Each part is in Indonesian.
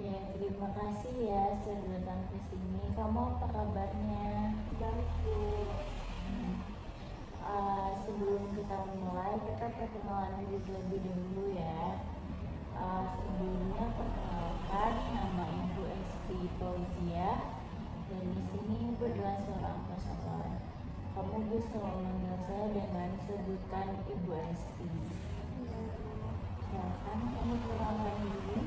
Ya, terima kasih ya sudah datang ke sini. Kamu apa kabarnya? Baik, Bu. Sebelum kita mulai, kita perkenalan lebih dahulu ya. Sebelumnya perkenalkan, nama Ibu Esti Fauzia, dan di sini Ibu adalah seorang konselor. Kamu bisa memanggil saya dengan sebutan Ibu Esti. Silakan kamu perkenalan dulu.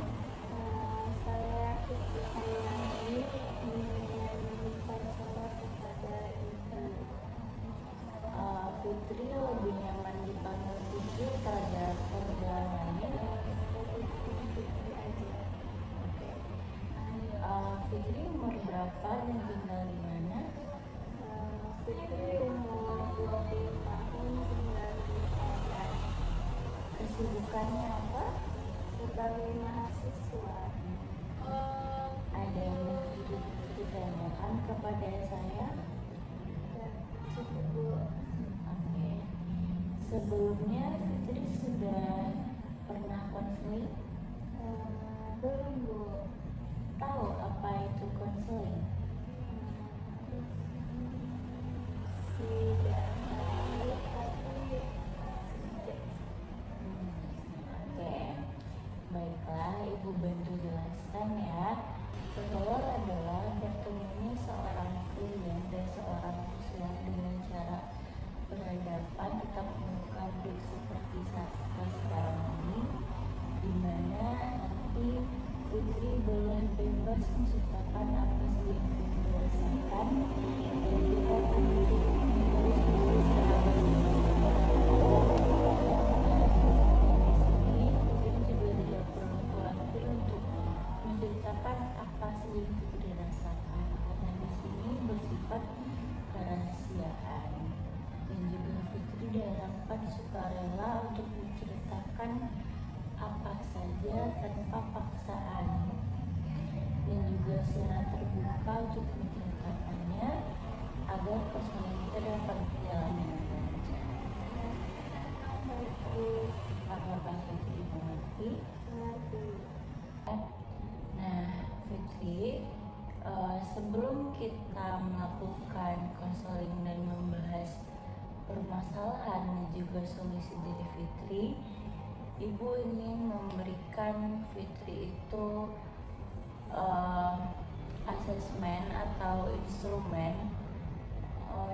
Saya Fitri Hayani menjadi konselor kepada Ibu. Fitri lebih nyaman dipanggil Fitri terhadap perjalanannya. Fitri umur berapa dan tinggal di mana? Fitri umur 20 tahun, tinggal di Medan. Kesibukannya apa? Sebagai mahasiswa. Ada yang mau ditanyakan kepada saya? Dan cukup, Bu. Oke. Sebelumnya Fitri sudah pernah konseling? Belum, Bu. Tahu apa itu konseling? Tidak tahu, tapi sedikit. Oke, baiklah, Ibu bantu jelaskan ya. Konselor adalah bertemunya seorang klien dan seorang pasien dengan cara berhadapan tetap membuka diri seperti saat sekarang ini, di mana nanti Fitri boleh bebas menceritakan apa sih yang Fitri rasakan, dan kita akan menulis secara menceritakan apa sih yang Fitri rasakan, karena di sini bersifat kerahasiaan, dan juga Fitri diharapkan sukarela untuk menceritakan apa saja tanpa paksaan, dan juga secara terbuka untuk menceritakannya agar konseling kita dapat berjalan dengan lancar. Apakah Fitri mengerti? Nah, Fitri, sebelum kita melakukan konseling dan membahas permasalahan dan juga solusi dari Fitri, Ibu ingin memberikan Fitri itu asesmen atau instrumen,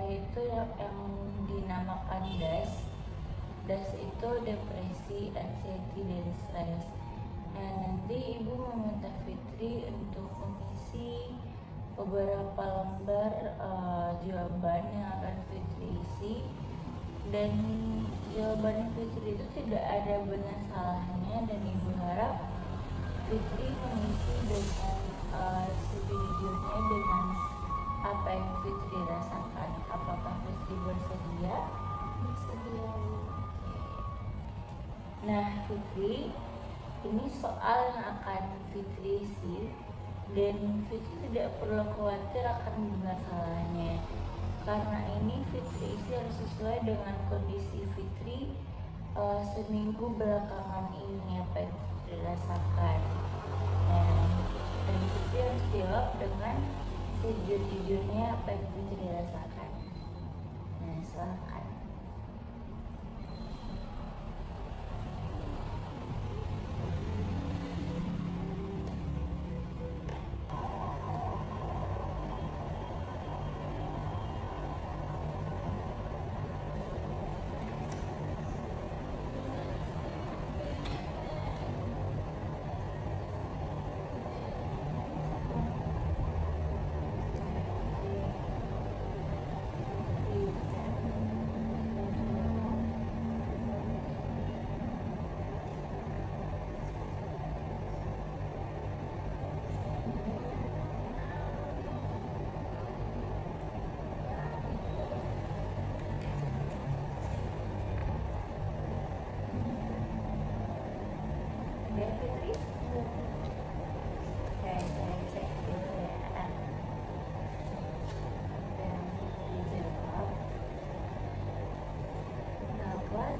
yaitu yang dinamakan DAS. DAS itu depresi, anxiety, dan stres. Nah, nanti Ibu meminta Fitri untuk mengisi beberapa lembar jawaban yang akan Fitri isi, dan jawaban Fitri itu tidak ada benar salahnya, dan Ibu harap Fitri mengisi dengan sejujurnya dengan apa yang Fitri rasakan. Apakah Fitri bersedia? Bersedia. Nah, Fitri, ini soal yang akan Fitri isi, dan Fitri tidak perlu khawatir akan benar salahnya, karena ini Fitri isi harus sesuai dengan kondisi Fitri seminggu belakangan ini, apa yang Fitri rasakan. Dan Fitri harus jawab dengan sejujurnya apa yang Fitri rasakan. Nah, silakan.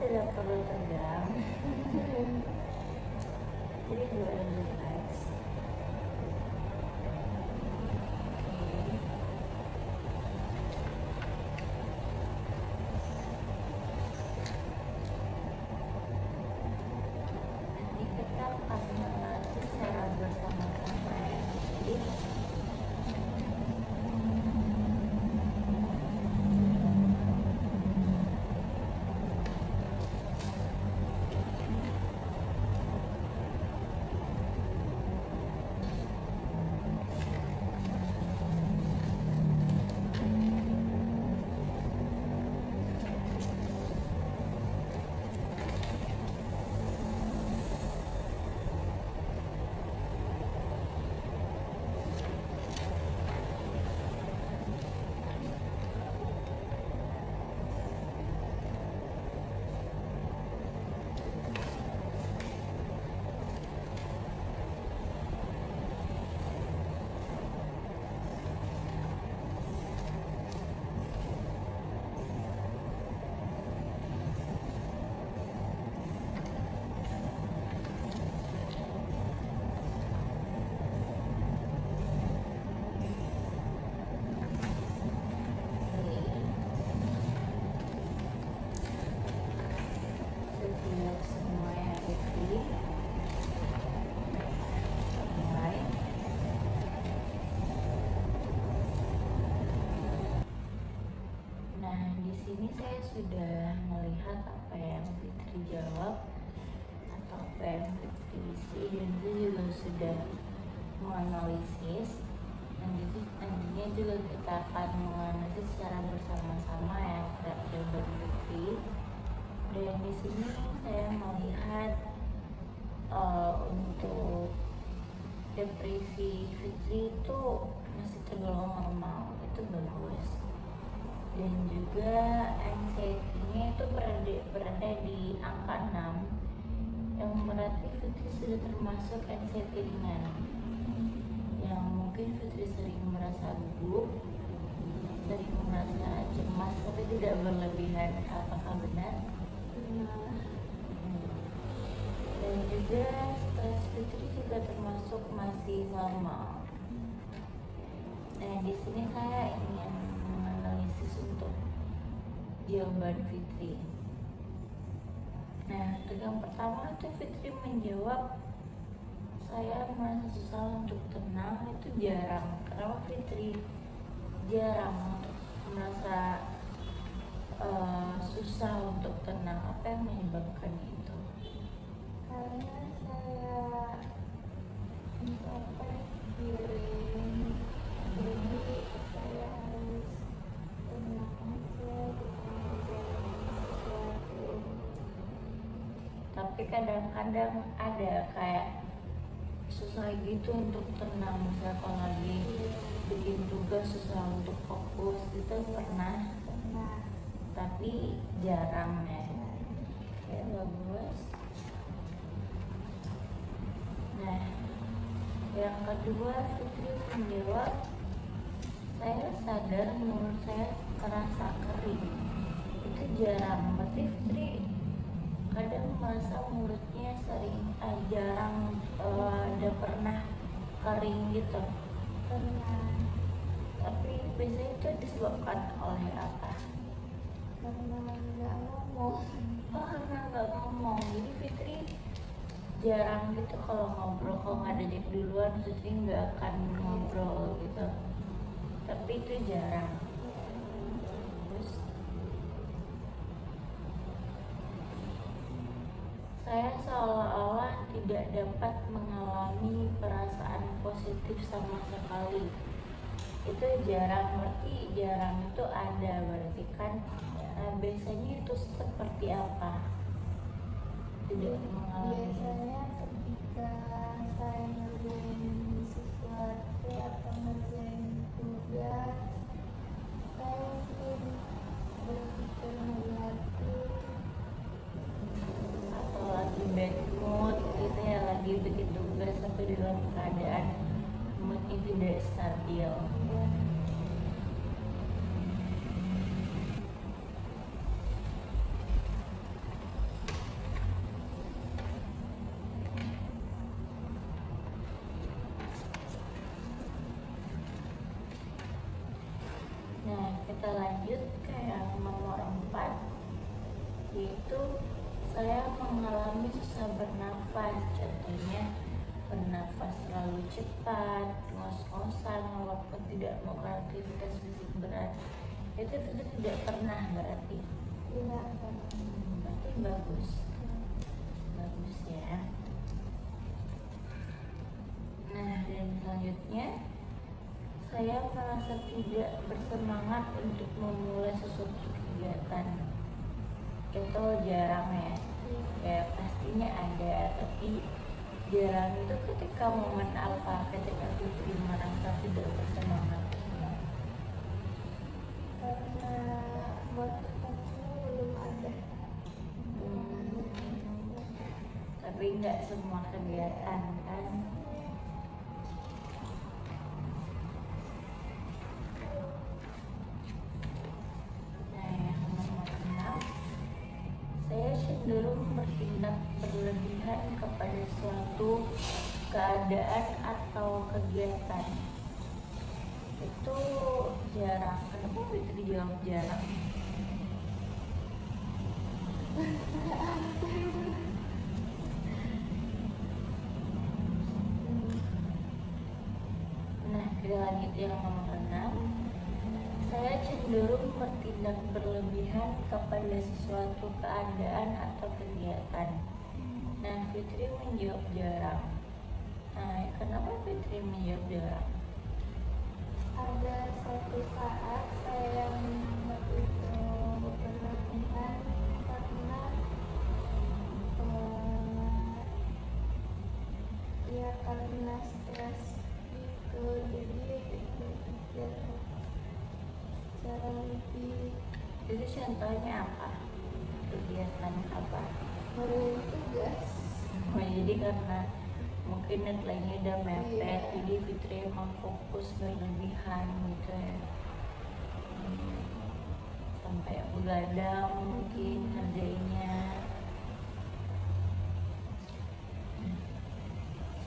Tidak perlu tegang. Jadi dua relax. saya sudah melihat apa yang Fitri jawab atau apa yang Fitri isi, dan itu juga sudah menganalisis. Nantinya juga kita akan menganalisis secara bersama-sama ya terhadap jawaban Fitri. Dan di sini saya melihat untuk depresi Fitri itu masih tergolong normal, itu bagus. Dan juga anxiety-nya itu berada di angka 6, yang berarti Fitri sudah termasuk anxiety ringan, yang mungkin Fitri sering merasa gugup, sering merasa cemas tapi tidak berlebihan. Apakah benar? Dan juga stres Fitri juga termasuk masih normal. Nah, di sini saya ingin menganalisis untuk jawaban Fitri. Nah, untuk yang pertama itu Fitri menjawab, saya merasa susah untuk tenang. Itu jarang. Kenapa Fitri jarang merasa susah untuk tenang? Apa yang menyebabkan itu? Karena saya mencapai healing, jadi saya harus tenang aja kita ngerjain sesuatu. Tapi kadang-kadang ada kayak susah gitu untuk tenang, misalnya kalau lagi bikin tugas susah untuk fokus, itu pernah, tapi jarang ya. Oke, bagus. Nah, yang kedua Fitri menjawab, saya sadar mulut saya terasa kering. Itu jarang. Berarti Fitri kadang merasa mulutnya jarang ada pernah kering gitu. Tapi biasanya itu disebabkan oleh apa? Karena nggak ngomong. Oh, karena nggak ngomong. Jadi Fitri jarang gitu kalau ngobrol, kalau nggak ada Jack duluan Fitri nggak akan ngobrol gitu. Tapi itu jarang. Terus saya seolah-olah tidak dapat mengalami perasaan positif sama sekali. Itu jarang, berarti jarang itu ada, berarti kan biasanya itu seperti apa? Tidak mengalami. Biasanya ketika saya ngerjain sesuatu atau ngerjain tugas, saya mungkin berpikir negatif. Atau lagi bad mood gitu ya, lagi bikin tugas sampai dalam keadaan moodnya tidak stabil. Nah, kita lanjut ke yang nomor 4, yaitu saya mengalami susah bernafas. Contohnya bernafas terlalu cepat, ngos-ngosan walaupun tidak melakukan aktivitas fisik berat. Itu tidak pernah berarti. Tidak Berarti bagus. Bagus ya. Nah, dan selanjutnya saya merasa tidak bersemangat untuk memulai sesuatu kegiatan. Itu jarang ya. Kayak pastinya ada, tapi jarang. Itu ketika momen apa? Ketika Fitri merasa tidak bersemangat. karena motivasinya belum ada. Tapi nggak semua kegiatan kan. Nah, yang nomor 6, saya cenderung bertindak berlebihan kepada suatu keadaan atau kegiatan. Itu jarang. Kenapa Fitri jawab jarang? Nah, kita lanjut yang nomor 6. Saya cenderung bertindak berlebihan kepada sesuatu keadaan atau kegiatan. Nah, Fitri menjawab jarang. Nah, kenapa Fitri menjawab jarang? Ada satu saat saya menganggap itu berlebihan karena ya karena stres gitu, jadi berpikir secara lebih Itu contohnya apa? Kegiatan apa? ngerjain tugas. Oh, jadi karena mungkin deadline-nya udah mepet, Iya. jadi Fitri emang fokus berlebihan gitu ya. Sampai begadang mungkin ngerjainnya.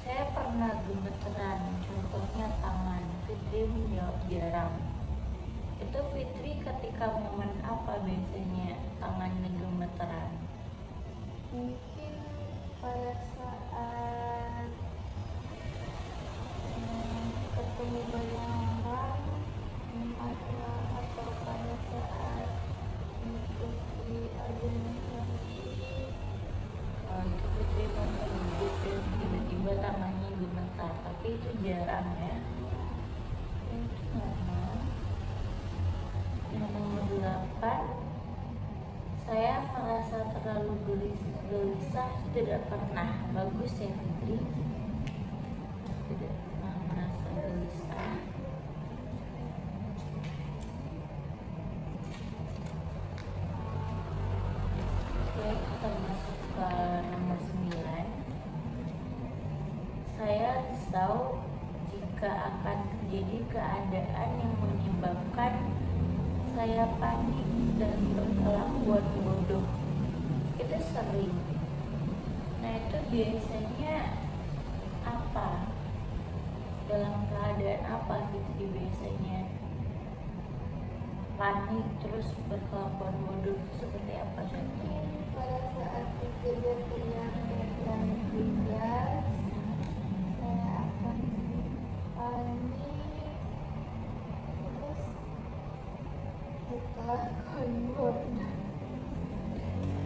Saya pernah gemeteran, contohnya tangan. Fitri menjawab jarang. Itu Fitri ketika momen apa biasanya tangannya gemeteran? Mungkin pada saat ketemu banyak orang atau pada saat mengikuti organisasi. Oh, itu Fitri momen gitu, tiba-tiba tangannya gemetar, tapi itu jarang ya. Itu normal. Yang nomor 8, saya merasa terlalu gelisah, tidak pernah. Bagus ya Fitri, tidak pernah merasa gelisah. Oke, kita masuk ke nomor 9. Saya risau jika akan terjadi keadaan yang menyebabkan saya panik dan berkelakuan bodoh. Itu sering. Nah, itu biasanya apa? Dalam keadaan apa Fitri biasanya panik terus berkelakuan bodoh, seperti apa contohnya? Pada saat kejadian deadline tugas, saya akan panik terus berkelakuan bodoh.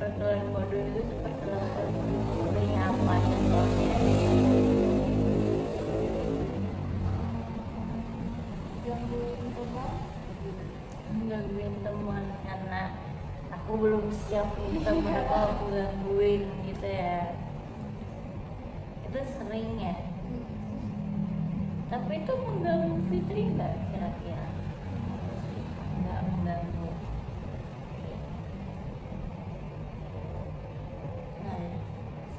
Perkelakuan bodoh itu seperti seperti apa contohnya? Gangguin teman, Gangguin teman karena aku belum siap untuk mereka aku gangguin gitu ya. Itu sering ya. Tapi itu mengganggu Fitri nggak kira-kira? Nggak mengganggu. Nah,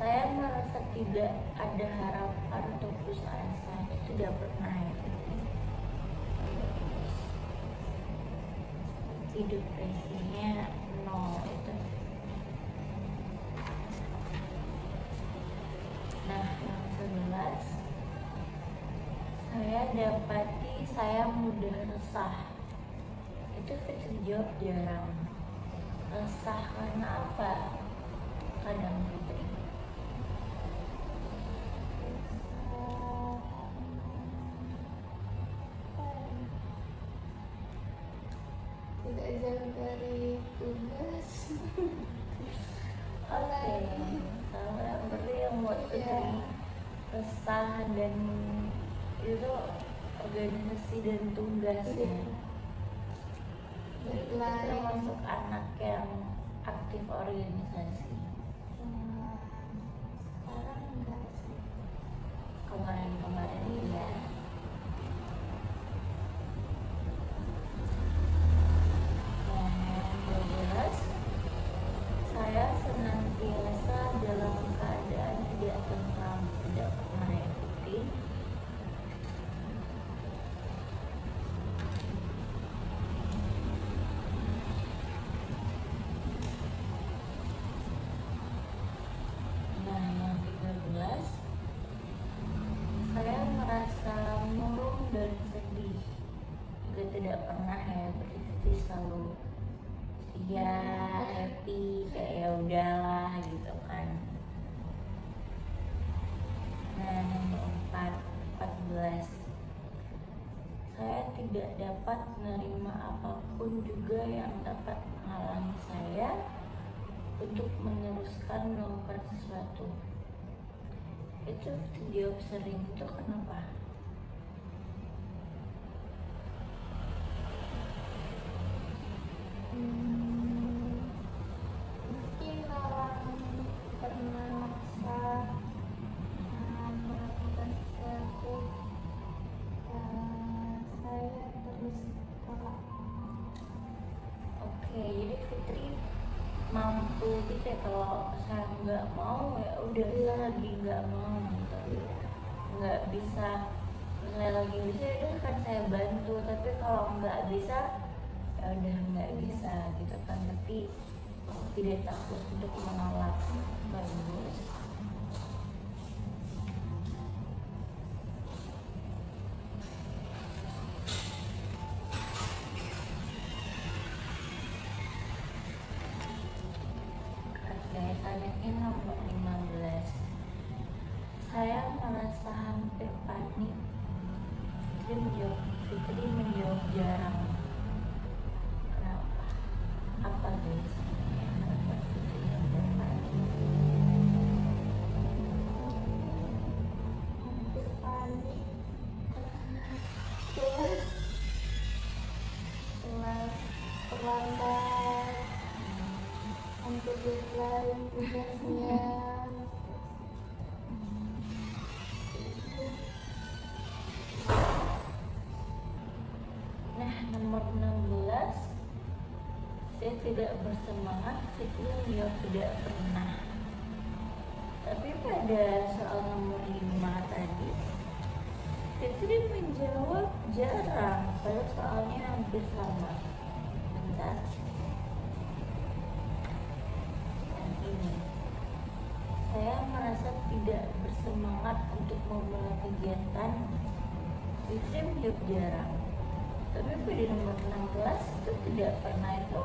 saya merasa tidak ada harapan untuk putus asa. Itu tidak pernah ya Fitri. Depresinya nol itu. Nah, yang 11, saya dapati saya mudah resah. Itu Fitri jawab jarang. Resah karena apa? Kadang Fitri tidak jauh dari tugas. oke, sama berarti yang buat Fitri resah dan itu organisasi dan tugas ya. Fitri termasuk anak yang aktif organisasi. Sekarang enggak sih. Kemarin-kemarin ya. Yang 12, saya senantiasa dalam keadaan tidak tentram, tidak pernah ya Fitri. Nah, yang 13, saya merasa murung dan sedih. Juga tidak pernah ya, Fitri selalu ya happy, kayak ya udahlah gitu kan. Nah, nomor 14, Saya tidak dapat menerima apapun juga yang dapat menghalangi saya untuk meneruskan melakukan sesuatu. Itu jawab sering itu kenapa? Mungkin orang pernah maksa melakukan sesuatu, saya terus tolak. Oke, jadi Fitri mampu gitu ya, kalau saya nggak mau ya udah, saya lagi nggak mau gitu, nggak bisa, saya lagi bisa ya udah kan saya bantu, tapi kalau nggak bisa ya udah nggak bisa gitu kan, tapi tidak takut untuk menolak. Bagus. Oke, selanjutnya nomor 15. Saya merasa hampir panik. Fitri menjawab jarang. Kenapa? Apa biasanya yang membuat Fitri hampir panik? Hampir panik kelas terlambat, hampir deadline tugasnya. Nah, nomor 16. Saya tidak bersemangat. Fitri menjawab tidak pernah. Tapi pada soal nomor 5 tadi, Fitri menjawab jarang. Pada soalnya hampir sama. Bentar. Yang ini. Saya merasa tidak bersemangat untuk memulai kegiatan. Fitri menjawab jarang. Tapi pada nomor 16 itu tidak pernah itu.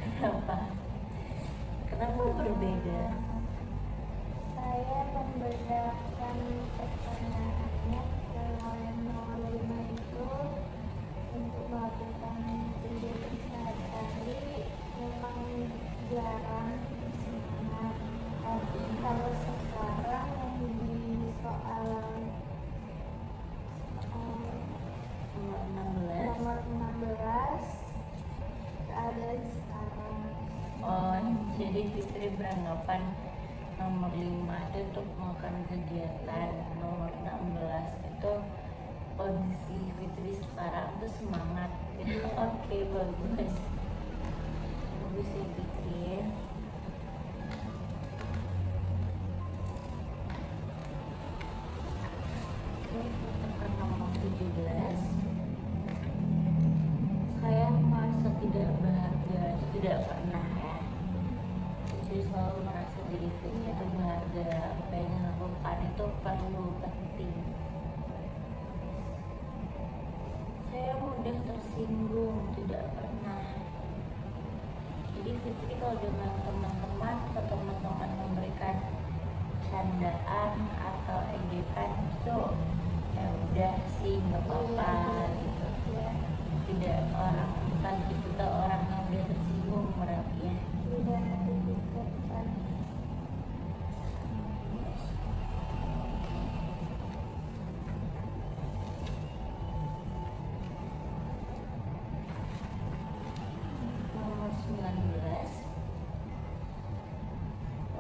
Kenapa? Kenapa berbeda? Saya membedakan pertanyaannya. Kalau yang nomor 5 itu untuk melakukan kegiatan sehari-hari memang jarang bersemangat. Tapi kalau sekarang yang di soal Nomor 16. nomor 16 keadaan sekarang. Oh, jadi Fitri beranggapan nomor 5 itu untuk melakukan kegiatan, nomor 16 itu kondisi Fitri sekarang itu semangat. Oke, bagus. Bagus ya Fitri ya. Oke, kita ke nomor 17. Saya merasa tidak berharga, itu tidak pernah ya. Jadi selalu merasa diri Fitri itu berharga, apa yang dilakukan itu perlu, penting. Saya mudah tersinggung, tidak pernah. Jadi Fitri kalau dengan teman-teman atau teman-teman memberikan candaan atau ejekan itu ya udah sih nggak apa-apa gitu. Tidak orang, bukan kita orang yang udah tersinggung berarti ya. Tidak menunjukkan Nomor 19.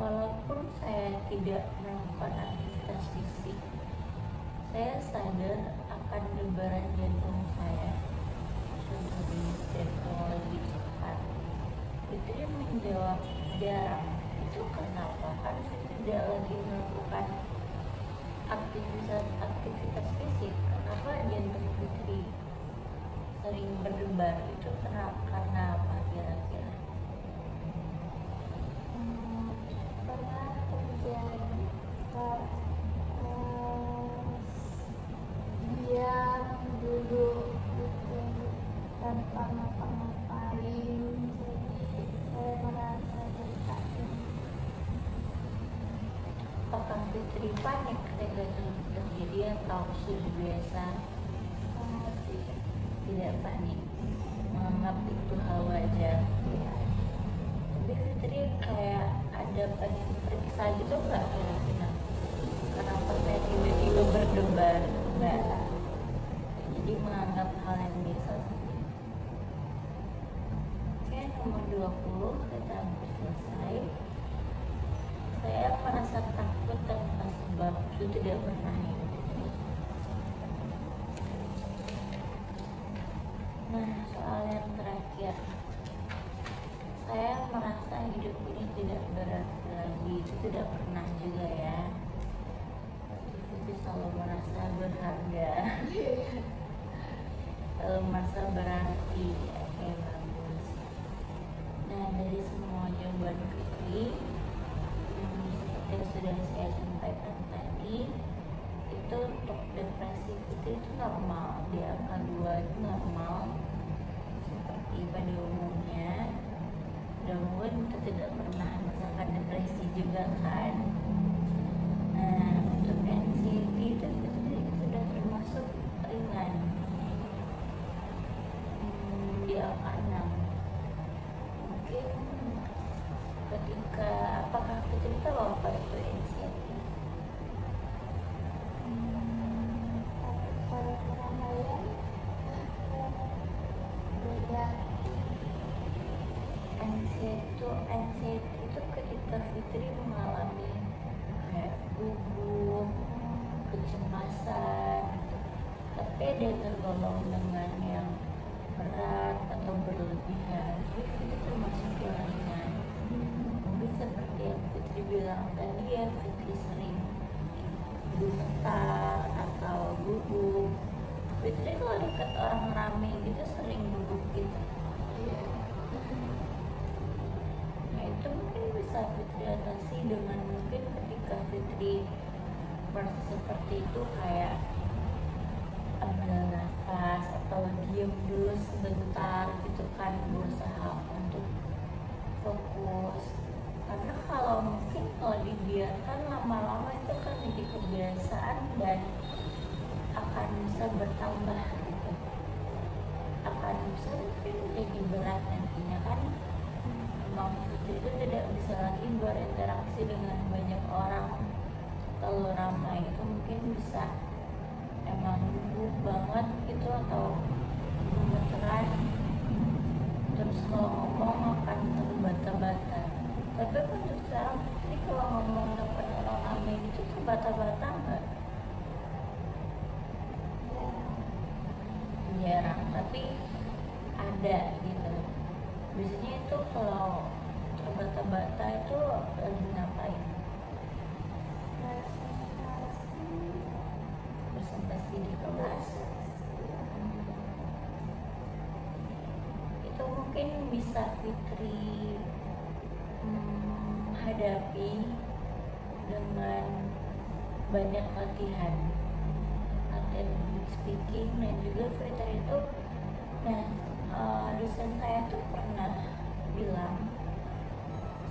Walaupun saya tidak melakukan aktivitas fisik, saya sadar akan debaran jantung saya lebih cepat. Fitri menjawab jarang. Itu kenapa? Kan tidak lagi melakukan aktivitas fisik. Kenapa jantung Fitri sering berdebar? Itu kenapa? Karena apa kira-kira? pernah terjadi pas diam duduk gitu tanpa ngapa-ngapain, jadi saya merasa tertekan. Apakah Fitri panik ketika itu terjadi atau sudah biasa? tidak panik, menganggap itu hal wajar. Tapi Fitri kayak ada pengen periksa gitu nggak kira-kira? Kenapa saya tiba-tiba berdebar? Nggak. Jadi menganggap hal yang biasa saja. Oke, nomor 20 kita hampir selesai. Saya merasa takut tanpa sebab itu tidak pernah hidup. Nah, soal yang terakhir, saya merasa hidup ini tidak berarti lagi. Itu tidak pernah juga ya. Itu selalu merasa berharga, selalu merasa berarti. Oke, bagus. Nah, dari semua jawaban Fitri, seperti yang sudah saya sampaikan tadi, itu untuk depresi Fitri itu normal, di angka 2 itu normal seperti pada umumnya. Dan mungkin kita tidak pernah merasakan depresi juga kan. Nah, untuk anxiety itu Fitri sudah termasuk ringan, di angka 6. Mungkin ketika, apakah Fitri tahu apa itu anxiety? Kalau orang lain beda. Anxiety itu ketika Fitri mengalami kayak gugup, kecemasan, tapi ada tergolong dengan yang berat atau berlebihan. Jadi Fitri termasuk yang ringan. Mungkin seperti yang Fitri bilang tadi ya, Fitri sering gemetar atau gugup. Fitri kalau dekat orang ramai gitu sering gugup gitu. Nah, itu mungkin bisa Fitri atasi dengan mungkin ketika Fitri merasa seperti itu kayak ambil nafas atau diam dulu sebentar gitu kan, berusaha untuk fokus. Karena kalau mungkin kalau dibiarkan lama-lama itu kan jadi kebiasaan dan akan bisa bertambah gitu, akan bisa mungkin jadi berat nantinya kan. Memang Fitri itu tidak bisa lagi berinteraksi dengan banyak orang, terlalu ramai itu mungkin bisa emang gugup banget gitu atau gemeteran, terus kalau ngomong akan terbata-bata. Tapi untuk sekarang Fitri kalau ngomong depan orang ramai itu terbata-bata nggak? Jarang, tapi ada gitu. Biasanya itu kalau terbata-bata itu lagi ngapain? Presentasi di kelas. Itu mungkin bisa Fitri hadapi dengan banyak latihan speaking. Dan juga Fitri itu, dosen saya tuh pernah bilang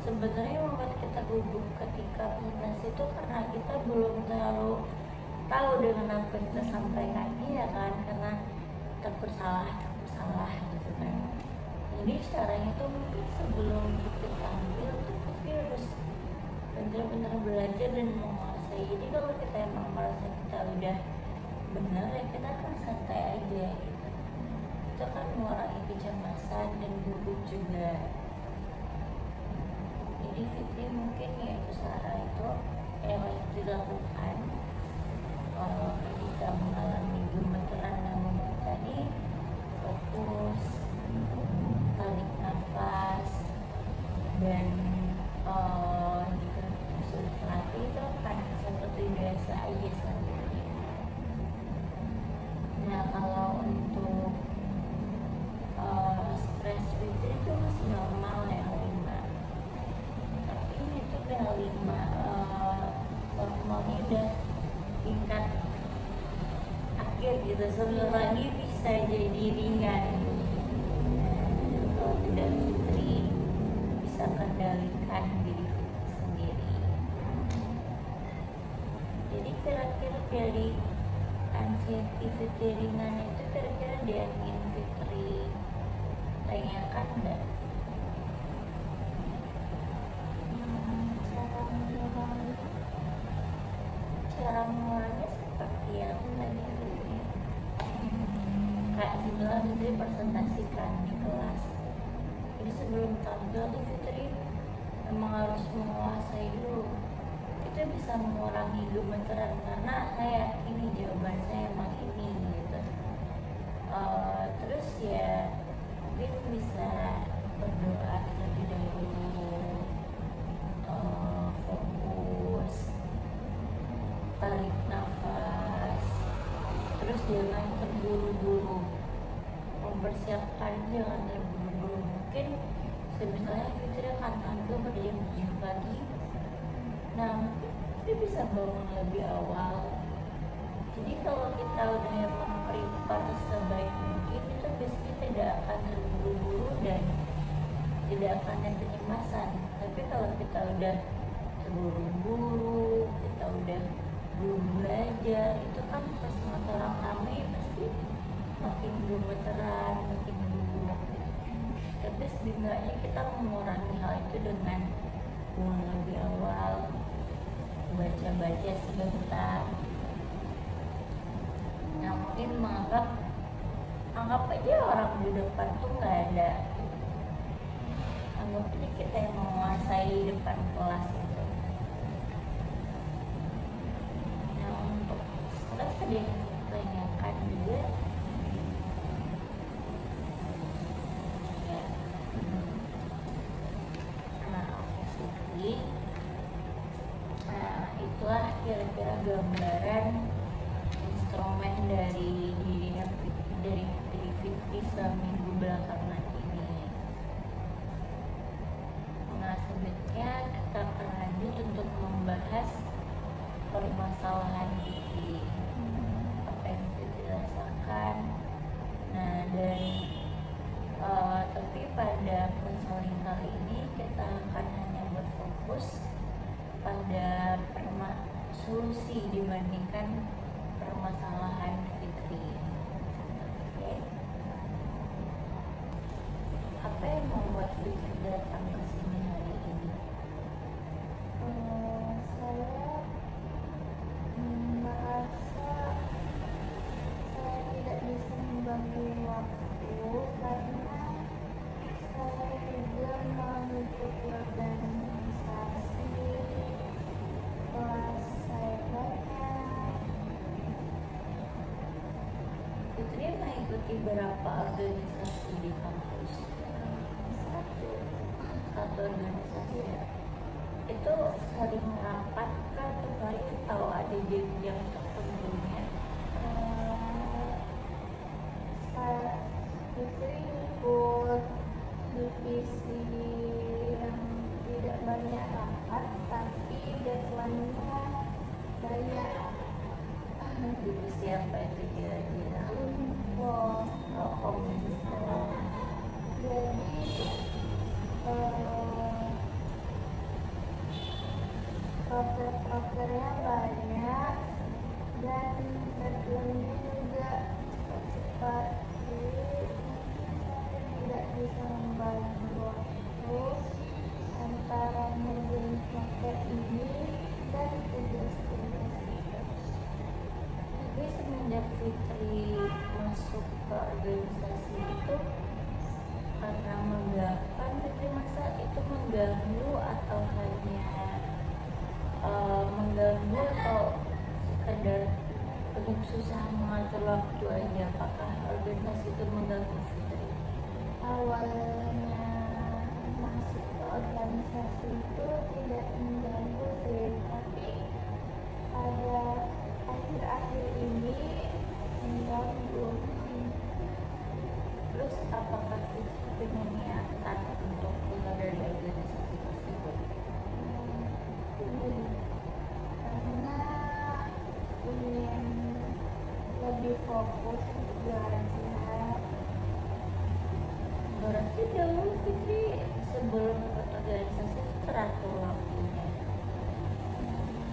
sebenarnya membuat kita gugup ketika presentasi itu karena kita belum terlalu tahu dengan apa yang kita sampaikan, ya kan, karena takut salah gitu kan. Jadi caranya tuh mungkin sebelum kita tampil tuh kita harus benar-benar belajar dan menguasai. Jadi kalau kita emang merasa kita udah benar, ya kita kan santai aja gitu. Itu kan mengurangi kecemasan dan gugup juga. Jadi Fitri mungkin ya usaha itu yang harus dilakukan kalau ketika mengalami gemeteran namun tadi, fokus, tarik nafas, dan jika sulit melatih itu akan seperti biasa aja selanjutnya. Nah, kalau untuk stres Fitri itu masih normal ya 5, tapi ini tuh udah 5, normalnya udah tingkat akhir gitu, sebelum lagi bisa jadi ringan. Kalau tidak Fitri bisa kendalikan diri Fitri sendiri. Jadi kira-kira dari activity ringan itu kira-kira dia ingin Fitri tanyakan nggak? Cara mengurangnya seperti yang tadi Fitri kayak bilang Fitri presentasikan di kelas. Jadi sebelum tampil nih Fitri memang harus menguasai dulu. Itu bisa mengurangi gemeteran karena saya ini jawaban saya emang ini gitu. Terus ya mungkin bisa berdoa terlebih dahulu, fokus, tarik nafas, terus jangan terburu-buru, mempersiapkan jangan terburu-buru. Mungkin misalnya Fitri akan tampil pada jam 7 pagi, nah mungkin Fitri bisa bangun lebih awal. Jadi kalau kita udah memprepare sebaik mungkin itu biasanya tidak akan terburu-buru dan tidak akan ada kecemasan. Tapi kalau kita udah terburu-buru, kita udah belum belajar, itu kan pas mata orang ramai pasti makin gemeteran, makin gugup. Tapi setidaknya kita mengurangi hal itu dengan bangun lebih awal, baca-baca sebentar. Nah mungkin anggap aja orang di depan tuh nggak ada, anggap aja kita yang menguasai depan kelas itu. Nah untuk stres ada yang ditanyakan juga ya. Nah Fitri, nah itulah kira-kira gambaran instrumen dari Fitri seminggu belakangan ini. Nah selanjutnya kita akan lanjut untuk membahas permasalahan Fitri, apa yang Fitri rasakan. Nah dan tapi pada konseling kali ini kita akan hanya berfokus pada solusi dibandingkan permasalahan Fitri. Oke. Apa yang membuat Fitri datang ke sini hari ini? Saya merasa saya tidak bisa membagi waktu karena saya juga mengikuti organisasi, kelas saya banyak. Fitri mengikuti berapa organisasi di kampus? Satu organisasi ya. Itu sering rapat kah tiap hari atau ada jam tertentunya? Saya itu ikut divisi yang tidak banyak rapat tapi deadline-nya banyak. Divisi apa itu kira-kira? Info. Kominfo. Jadi proker-prokernya banyak dan deadline-nya juga cepat. Jadi saya tidak bisa membagi waktu antara ngerjain proker ini dan tugas-tugas itu. Tapi semenjak Fitri masuk ke organisasi itu karena mengganggu, Fitri masa itu mengganggu atau hanya mengganggu atau sekedar untuk susah mengatur waktu aja? Apakah organisasi itu mengganggu Fitri? Awalnya masuk ke organisasi itu tidak mengganggu sih, tapi pada akhir-akhir ini mengganggu. Terus apakah Fitri punya niatan untuk keluar dari organisasi tersebut? Karena ingin lebih fokus belajar. Berarti dulu Fitri sebelum ikut organisasi itu teratur waktunya.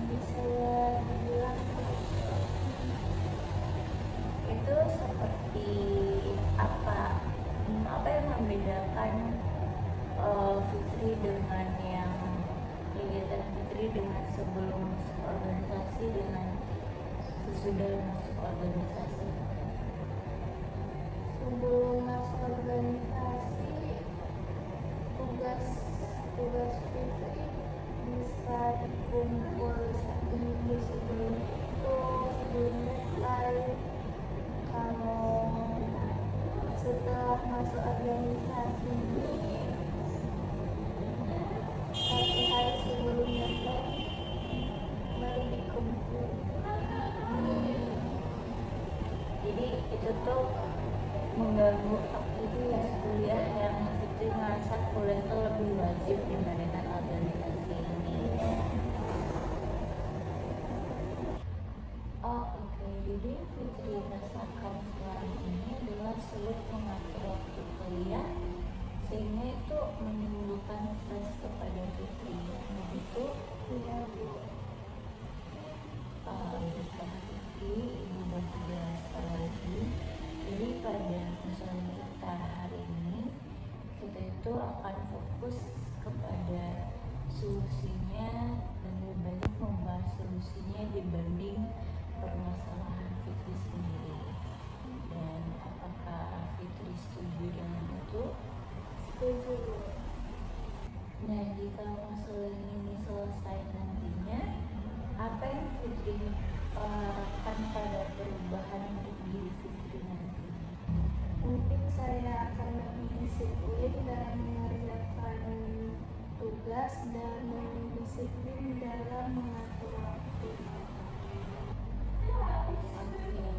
Bisa dibilang sudah masuk organisasi? Sebelum masuk organisasi, tugas tugas Fitri bisa dikumpul seminggu sebelum itu, sebelum deadline. Kalau setelah masuk organisasi ini, 1 hari sebelum deadline baru dikumpul. Jadi itu tuh mengganggu aktivitas kuliah yang Fitri merasa kuliah itu lebih wajib dibandingkan organisasi ini. Oh oke, jadi Fitri rasakan sekarang ini adalah sulit mengatur waktu kuliah, sehingga itu menimbulkan stres kepada Fitri. Begitu? Iya Bu. Fitri, Ibu mau jelaskan lagi. Jadi pada persoalan kita hari ini, kita itu akan fokus kepada solusinya dan lebih banyak membahas solusinya dibanding permasalahan Fitri sendiri. Dan apakah Fitri setuju dengan itu? Setuju Bu. Nah, jika masalah ini selesai nantinya, apa yang Fitri harapkan pada perubahan untuk diri Fitri nantinya? Mungkin saya akan lebih disiplin dalam mengerjakan tugas dan disiplin dalam mengatur waktu. Oke,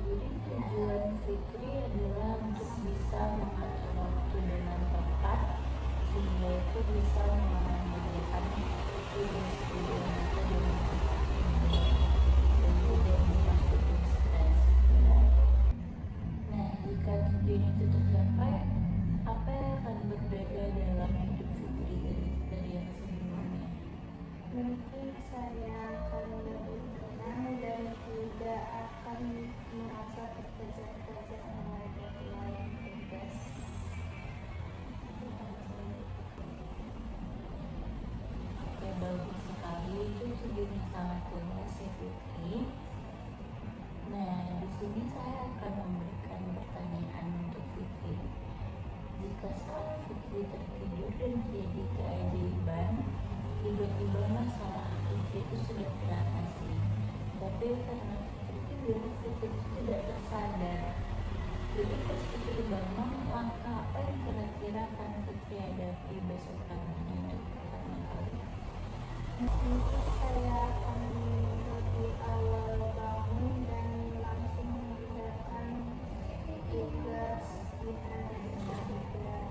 jadi tujuan Fitri adalah untuk bisa mengatur waktu dengan tepat, sehingga itu bisa mengerjakan tugas-tugas atau dengan tepat dan tidak memasuki stres. Nah, jika tujuan itu tercapai, apa yang akan berbeda dalam hidup Fitri dari yang sebelumnya? Mungkin saya akan lebih tenang dan tidak akan merasa terkejar-kejar oleh deadline tugas. Oke, bagus sekali, itu tujuan yang sangat jelas ya Fitri. Nah, di sini saya akan memberikan pertanyaan untuk Fitri. Jika saat Fitri tertidur dan terjadi keajaiban, tiba-tiba masalah Fitri itu sudah teratasi, tapi karena Fitri tidur, Fitri itu tidak tersadar. Jadi pas Fitri bangun, langkah apa yang kira-kira akan Fitri hadapi besok paginya untuk pertama kali? Mungkin saya akan lebih awal bangun dan langsung mengerjakan tugas di hari ketiga.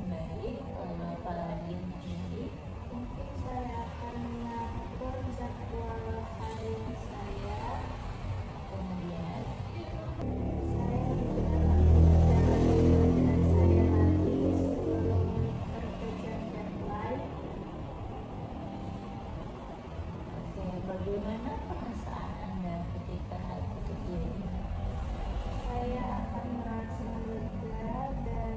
Baik, lalu apa lagi yang terjadi? Mungkin saya akan mengatur jadwal hari saya. Kemudian, Saya menjalankan kerjaan saya lagi sebelum terkejar deadline. oke, bagaimana perasaan Anda ketika hal itu terjadi? Saya akan merasa lega dan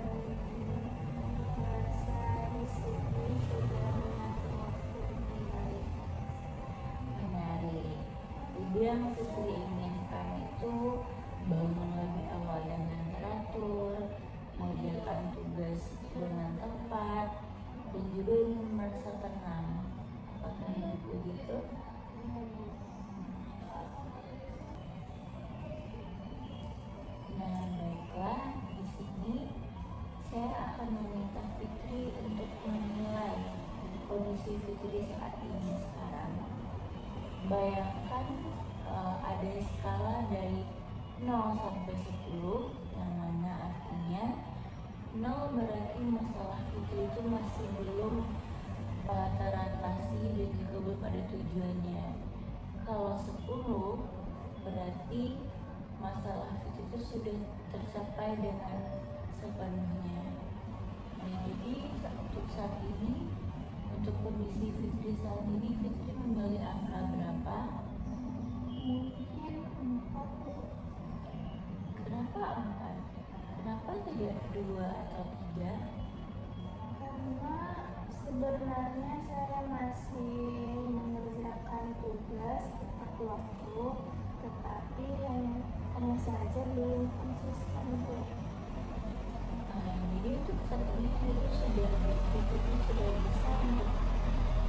merasa disiplin sudah mengatur waktu dengan baik. Menarik. Jadi yang Fitri inginkan itu bangun lebih awal dengan teratur, mengerjakan tugas dengan tepat, dan juga ingin merasa tenang. Apakah begitu? Nah, baiklah, di sini saya akan meminta Fitri untuk menilai kondisi Fitri saat ini sekarang. Bayangkan ada skala dari 0 sampai 10, yang mana artinya 0 berarti masalah Fitri itu masih belum teratasi dan juga belum ada tujuannya. Kalau 10 berarti masalah Fitri itu sudah tercapai dengan sepenuhnya. Nah, jadi untuk saat ini, untuk kondisi Fitri saat ini, Fitri membagi angka berapa? Mungkin 4. Kenapa 4? Kenapa tidak 2 atau 3? Karena sebenarnya saya masih mengerjakan tugas tepat waktu, tetapi belajar belum konsisten, Bu. Jadi untuk saat ini itu sudah bisa untuk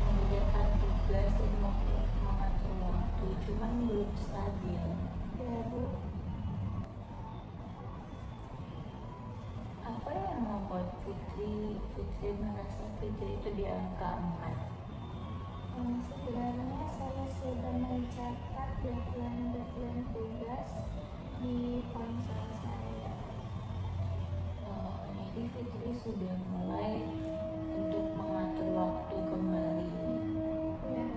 mengerjakan tugas dan mengatur waktu, cuman belum stabil. Ya, Bu. Apa yang membuat Fitri merasa Fitri itu di angka 4? Sebenarnya saya sudah mencatat deadline tugas di ponsel saya. Jadi Fitri sudah mulai untuk mengatur waktu kembali. Ya.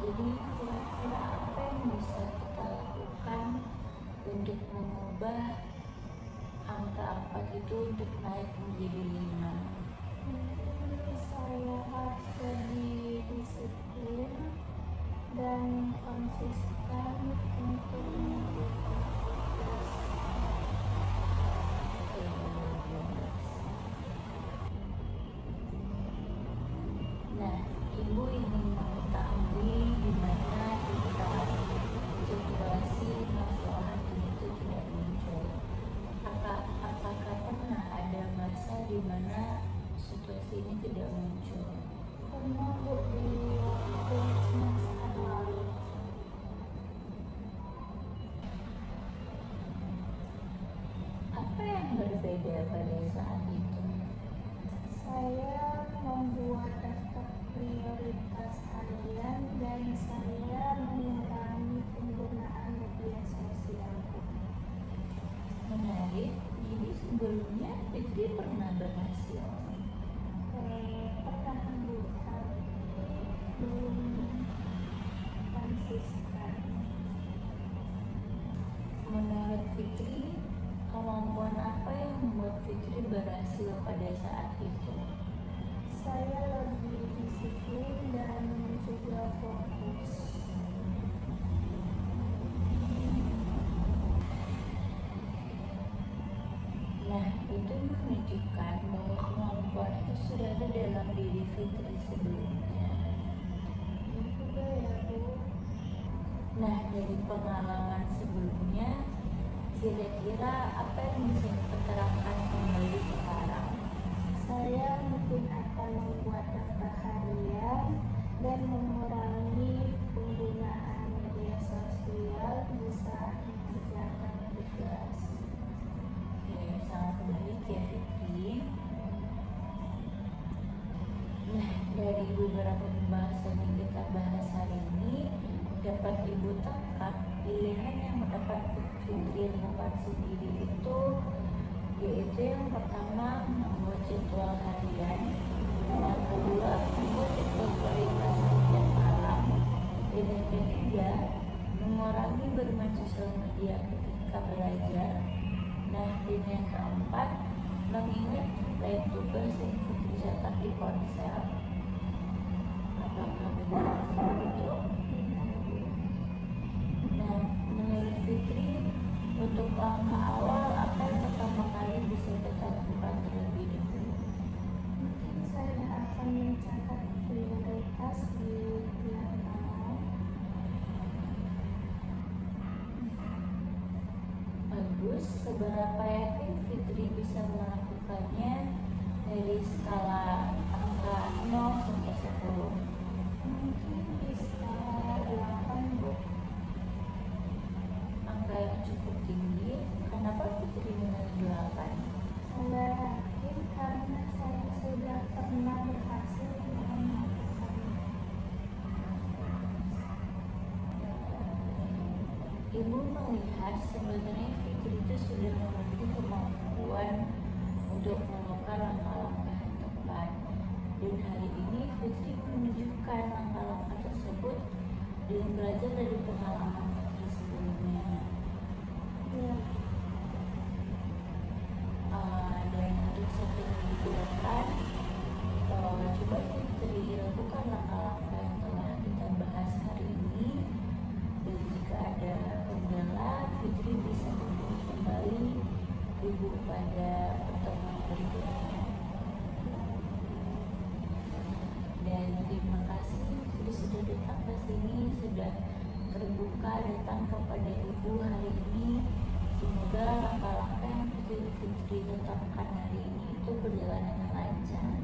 Jadi kira-kira apa yang bisa kita lakukan untuk mengubah angka 4 itu untuk naik menjadi 5? Saya harus lebih disiplin dan konsisten untuk mengerjakan tugas. Nah, Ibu ingin mengetahui di mana kita situasi masalah itu tidak muncul. Apakah pernah ada masa di mana situasi ini tidak muncul? Pernah, Bu, di waktu semester lalu. Apa yang berbeda pada saat itu? Saya membuat daftar prioritas harian dan saya mengurangi penggunaan media sosial. Menarik. Jadi sebelumnya Fitri pernah berhasil. Pernah, Bu, tapi belum konsisten. Menurut Fitri, kemampuan apa yang membuat Fitri berhasil pada saat itu? Saya lebih disiplin dan juga fokus. Nah, itu menunjukkan bahwa kemampuan itu sudah ada dalam diri Fitri sebelumnya. Juga ya, Bu. Nah, dari pengalaman sebelumnya, kira-kira apa yang bisa kita terapkan kembali sekarang? Saya mungkin akan membuat daftar harian dan mengurangi penggunaan media sosial di saat mengerjakan tugas. Oke, sangat baik ya Fitri. Nah, dari beberapa pembahasan yang kita bahas hari ini, dapat Ibu tangkap pilihan yang dapat Fitri lakukan sendiri itu, yaitu yang pertama membuat jadwal harian, yang kedua membuat jadwal prioritas setiap malam, dan yang ketiga mengurangi bermain sosial media ketika belajar. Nah, dan yang keempat mengingat deadline tugas yang Fitri catat di ponsel. Apakah benar seperti itu? Nah, menurut Fitri, untuk langkah awal apa yang pertama kali bisa kita lakukan terlebih dahulu? Mungkin saya akan mencatat prioritas di tiap malam. Bagus, seberapa yakin Fitri bisa melakukannya dari skala angka 0 sampai 10? Mungkin bisa 8, Bu. Angka yang cukup tinggi. Kenapa Fitri memilih 8? Saya yakin karena saya sudah pernah berhasil melakukannya. Ibu melihat sebenarnya Fitri itu sudah memiliki kemampuan untuk melakukan langkah-langkah yang tepat. Dan hari ini Fitri menunjukkan langkah-langkah tersebut dan belajar dari pengalaman Fitri sebelumnya. Ya. Dan untuk satu minggu ke depan, coba Fitri lakukan langkah-langkah yang telah kita bahas hari ini. Dan jika ada kendala, Fitri bisa menghubungi kembali Ibu pada pertemuan berikutnya. Dan terima kasih Fitri sudah datang ke sini, sudah terbuka datang kepada Ibu hari ini Fitri tetapkan hari ini itu berjalan dengan lancar.